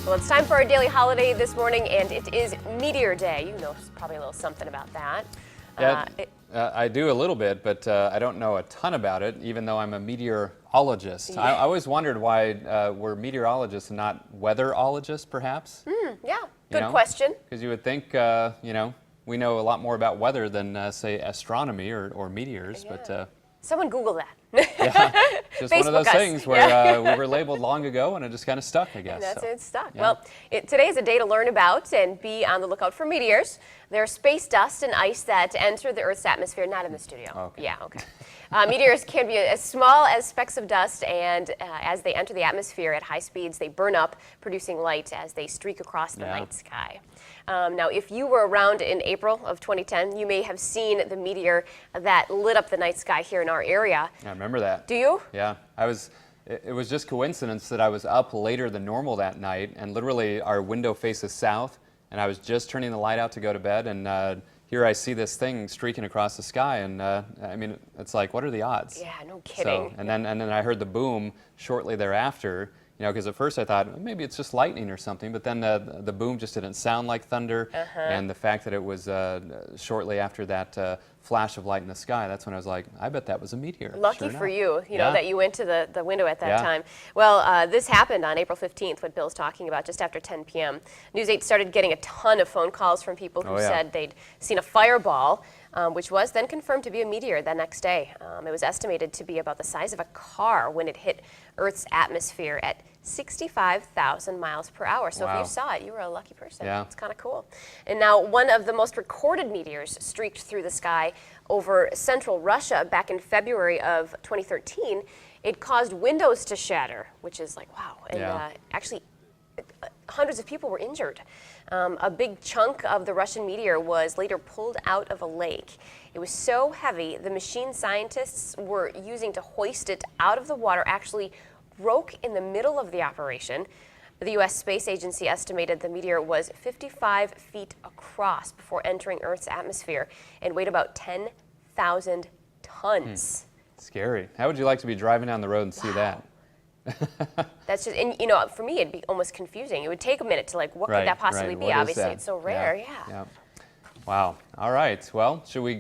Well, it's time for our daily holiday this morning, and it is Meteor Day. You know probably a little something about that. Yeah, I do a little bit, but I don't know a ton about it, even though I'm a meteorologist. Yeah. I always wondered why we're meteorologists and not weatherologists, perhaps. Yeah, good question. Because you would think, we know a lot more about weather than, say, astronomy or meteors, Yeah. but... Someone Google that. Yeah, just one of those Facebook us. things where we were labeled long ago and it just kind of stuck, I guess. And that's so. it, stuck. Yeah. Well, today is a day to learn about and be on the lookout for meteors. They're space dust and ice that enter the Earth's atmosphere, not in the studio. Okay. Yeah, okay. Meteors can be as small as specks of dust, and as they enter the atmosphere at high speeds, they burn up, producing light as they streak across the night sky. Now, if you were around in April of 2010, you may have seen the meteor that lit up the night sky here in our area. I remember that. Do you? Yeah, it was just coincidence that I was up later than normal that night, and literally our window faces south, and I was just turning the light out to go to bed, and here I see this thing streaking across the sky, and I mean, it's like, what are the odds? Yeah, no kidding. So, and then I heard the boom shortly thereafter, because at first I thought, well, maybe it's just lightning or something, but then the boom just didn't sound like thunder, and the fact that it was shortly after that flash of light in the sky, that's when I was like, I bet that was a meteor. Lucky Sure for enough. you, know, that you went to the window at that Yeah. time. Well, this happened on April 15th, what Bill's talking about, just after 10 p.m. News 8 started getting a ton of phone calls from people who said they'd seen a fireball, which was then confirmed to be a meteor the next day. It was estimated to be about the size of a car when it hit Earth's atmosphere at 65,000 miles per hour. So if you saw it, you were a lucky person. Yeah. It's kind of cool. And now one of the most recorded meteors streaked through the sky over central Russia back in February of 2013. It caused windows to shatter, which is like, wow. And actually, hundreds of people were injured. A big chunk of the Russian meteor was later pulled out of a lake. It was so heavy, the machine scientists were using to hoist it out of the water actually broke in the middle of the operation. The U.S. Space Agency estimated the meteor was 55 feet across before entering Earth's atmosphere and weighed about 10,000 tons. Scary. How would you like to be driving down the road and see that? That's just, and for me, it'd be almost confusing. It would take a minute to what could that possibly be? What is Obviously, that? it's so rare, Yeah. Wow. All right. Well, should we go?